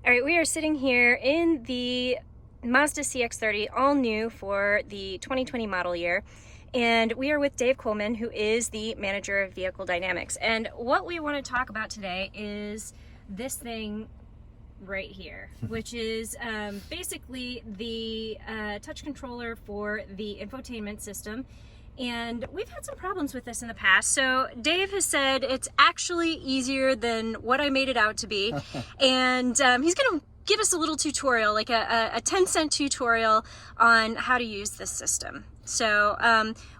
All right, we are sitting here in the Mazda CX-30, all new for the 2020 model year. And we are with Dave Coleman, who is the manager of vehicle dynamics. And what we want to talk about today is this thing right here, which is basically the touch controller for the infotainment system. And we've had some problems with this in the past. So Dave has said it's actually easier than what I made it out to be. And he's going to give us a little tutorial, like a 10-cent tutorial on how to use this system. So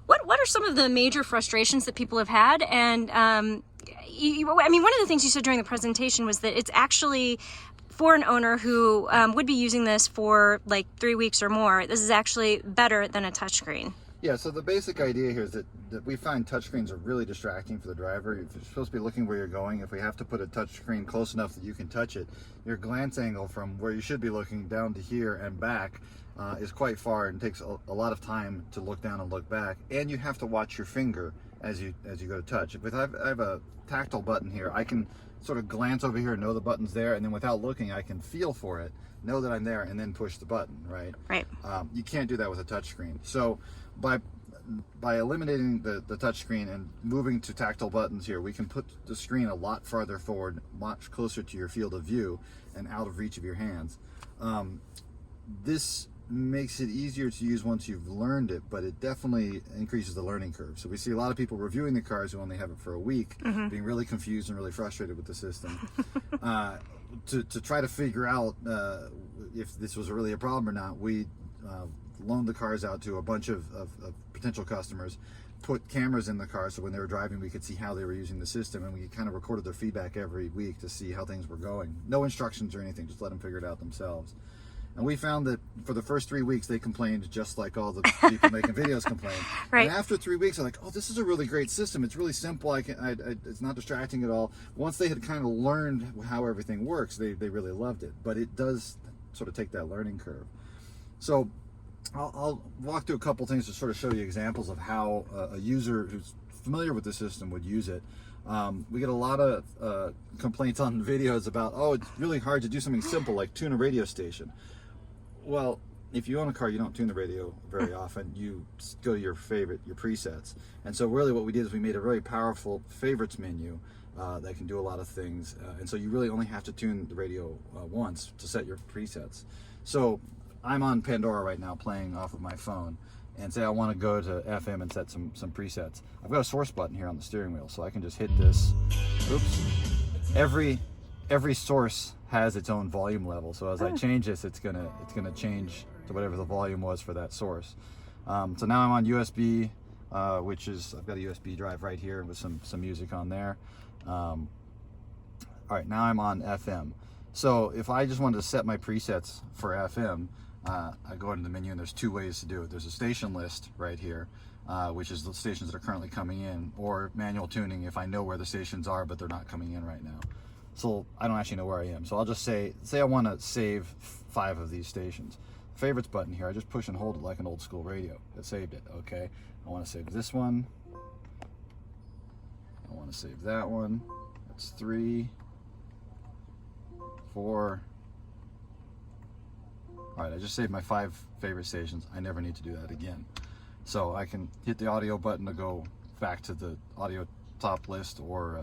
what are some of the major frustrations that people have had? And I mean, one of the things you said during the presentation was that it's actually for an owner who would be using this for like 3 weeks or more. This is actually better than a touchscreen. Yeah, so the basic idea here is that we find touchscreens are really distracting for the driver. If you're supposed to be looking where you're going, if we have to put a touchscreen close enough that you can touch it, your glance angle from where you should be looking down to here and back is quite far, and takes a lot of time to look down and look back. And you have to watch your finger as you go to touch. If I have a tactile button here, I can sort of glance over here and know the button's there, and then without looking, I can feel for it, know that I'm there, and then push the button, right? Right. You can't do that with a touchscreen. So by eliminating the touchscreen and moving to tactile buttons here, we can put the screen a lot farther forward, much closer to your field of view and out of reach of your hands. This makes it easier to use once you've learned it, but it definitely increases the learning curve. So we see a lot of people reviewing the cars who only have it for a week, being really confused and really frustrated with the system. To try to figure out if this was really a problem or not, we loaned the cars out to a bunch of potential customers, put cameras in the car so when they were driving we could see how they were using the system, and we kind of recorded their feedback every week to see how things were going. No instructions or anything, just let them figure it out themselves. And we found that for the first 3 weeks they complained just like all the people making videos complain. Right. And after 3 weeks, they're like, "Oh, this is a really great system. It's really simple. It's not distracting at all." Once they had kind of learned how everything works, they really loved it. But it does sort of take that learning curve. So I'll walk through a couple things to sort of show you examples of how a user who's familiar with the system would use it. We get a lot of complaints on videos about, "Oh, it's really hard to do something simple like tune a radio station." Well, if you own a car, you don't tune the radio very often. You go to your presets. And so really what we did is we made a very powerful favorites menu that can do a lot of things. And so you really only have to tune the radio once to set your presets. So I'm on Pandora right now playing off of my phone, and say I want to go to FM and set some presets. I've got a source button here on the steering wheel, so I can just hit this. Oops. Every source has its own volume level, so as I change this, it's gonna change to whatever the volume was for that source. So now I'm on USB, which is, I've got a USB drive right here with some music on there. All right, now I'm on FM. So if I just wanted to set my presets for FM, I go into the menu, and there's two ways to do it. There's a station list right here, which is the stations that are currently coming in, or manual tuning if I know where the stations are but they're not coming in right now. So I don't actually know where I am. So I'll just say I want to save 5 of these stations. Favorites button here, I just push and hold it like an old school radio. It saved it, okay? I want to save this one. I want to save that one. That's 3, 4. All right, I just saved my 5 favorite stations. I never need to do that again. So I can hit the audio button to go back to the audio top list, or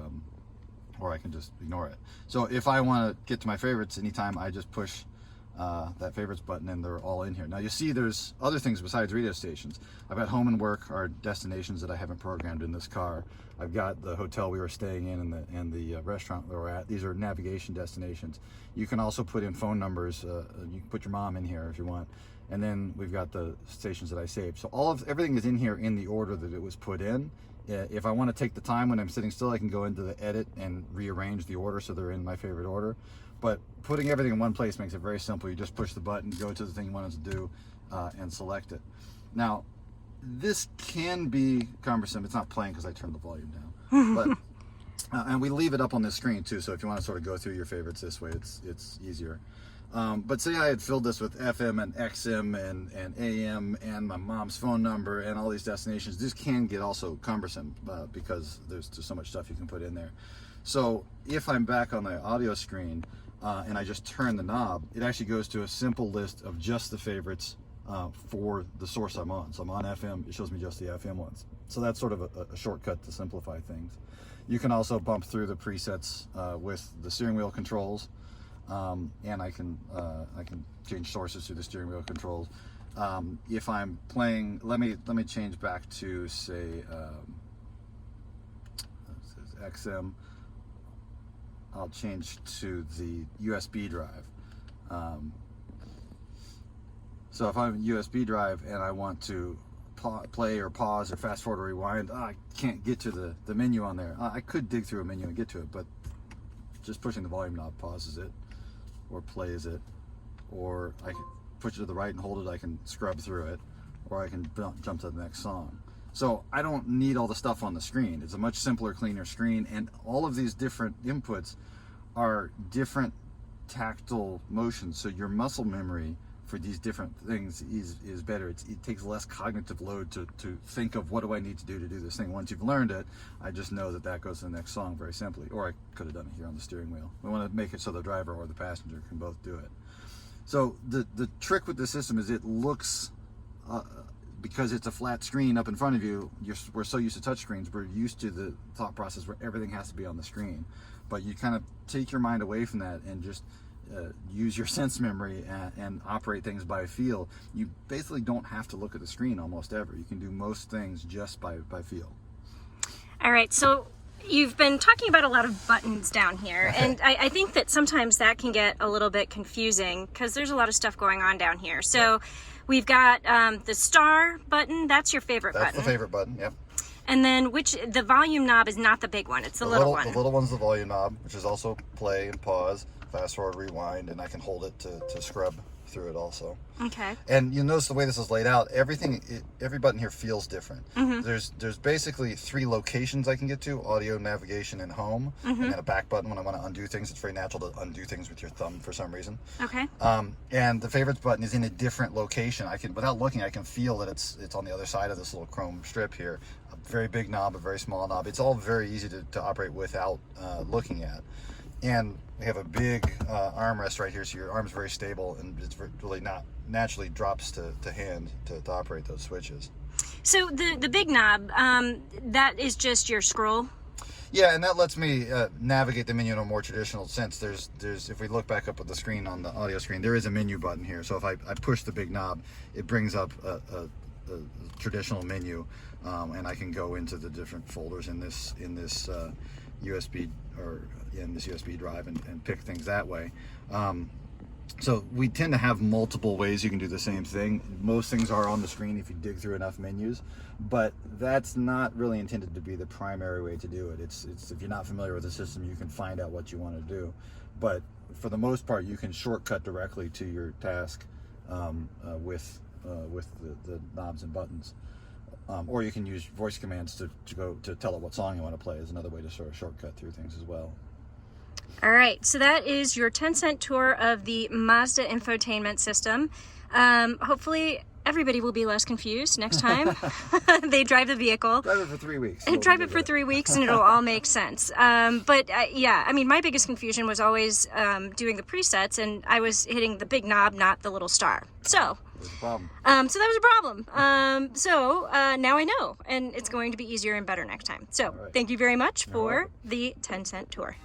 I can just ignore it. So if I want to get to my favorites anytime, I just push that favorites button, and they're all in here. Now you see there's other things besides radio stations. I've got home and work, are destinations that I haven't programmed in this car. I've got the hotel we were staying in and the restaurant where we're at. These are navigation destinations. You can also put in phone numbers. You can put your mom in here if you want. And then we've got the stations that I saved. So everything is in here in the order that it was put in. If I want to take the time when I'm sitting still, I can go into the edit and rearrange the order so they're in my favorite order. But putting everything in one place makes it very simple. You just push the button, go to the thing you want it to do, and select it. Now, this can be cumbersome. It's not playing because I turned the volume down. But and we leave it up on this screen too, so if you want to sort of go through your favorites this way, it's easier. But say I had filled this with FM and XM and AM and my mom's phone number and all these destinations. This can get also cumbersome because there's just so much stuff you can put in there. So if I'm back on the audio screen, and I just turn the knob, it actually goes to a simple list of just the favorites for the source I'm on. So I'm on FM, it shows me just the FM ones. So that's sort of a shortcut to simplify things. You can also bump through the presets with the steering wheel controls, and I can change sources through the steering wheel controls. If I'm playing, let me change back to, say, XM. I'll change to the USB drive. So if I'm USB drive and I want to play or pause or fast forward or rewind, I can't get to the menu on there. I could dig through a menu and get to it, but just pushing the volume knob pauses it or plays it, or I can push it to the right and hold it, I can scrub through it, or I can jump to the next song. So I don't need all the stuff on the screen. It's a much simpler, cleaner screen, and all of these different inputs are different tactile motions, so your muscle memory for these different things is better. It takes less cognitive load to think of what do I need to do this thing. Once you've learned it, I just know that goes to the next song very simply, or I could have done it here on the steering wheel. We want to make it so the driver or the passenger can both do it. So the trick with the system is it looks, because it's a flat screen up in front of you, we're so used to touch screens, we're used to the thought process where everything has to be on the screen. But you kind of take your mind away from that and just use your sense memory and operate things by feel. You basically don't have to look at the screen almost ever. You can do most things just by feel. All right, so you've been talking about a lot of buttons down here, and I think that sometimes that can get a little bit confusing because there's a lot of stuff going on down here. So we've got the star button. That's your favorite button. That's the favorite button, yep. And then the volume knob is not the big one, it's the little one. The little one's the volume knob, which is also play and pause, fast forward, rewind, and I can hold it to scrub through it also. Okay. And you'll notice the way this is laid out, every button here feels different. Mm-hmm. There's basically 3 locations I can get to: audio, navigation, and home. Mm-hmm. And then a back button when I want to undo things. It's very natural to undo things with your thumb for some reason. Okay. And the favorites button is in a different location. Without looking, I can feel that it's on the other side of this little chrome strip here. A very big knob, a very small knob. It's all very easy to operate without looking at. And we have a big armrest right here, so your arm's very stable, and it's really not naturally drops to hand to operate those switches. So the big knob, that is just your scroll? Yeah, and that lets me navigate the menu in a more traditional sense. There's if we look back up at the screen on the audio screen, there is a menu button here. So if I push the big knob, it brings up a traditional menu, and I can go into the different folders in this USB or in this USB drive and pick things that way. So we tend to have multiple ways you can do the same thing. Most things are on the screen if you dig through enough menus, but that's not really intended to be the primary way to do it. It's if you're not familiar with the system, you can find out what you want to do, but for the most part you can shortcut directly to your task with the knobs and buttons. Or you can use voice commands to tell it what song you want to play is another way to sort of shortcut through things as well. All right, so that is your 10-cent tour of the Mazda Infotainment system. Hopefully everybody will be less confused next time they drive the vehicle. Drive it for 3 weeks. Drive it for 3 weeks and it'll all make sense. Yeah, I mean, my biggest confusion was always doing the presets, and I was hitting the big knob, not the little star. So there's a problem. So that was a problem. So now I know, and it's going to be easier and better next time. So thank you very much for the 10-cent tour.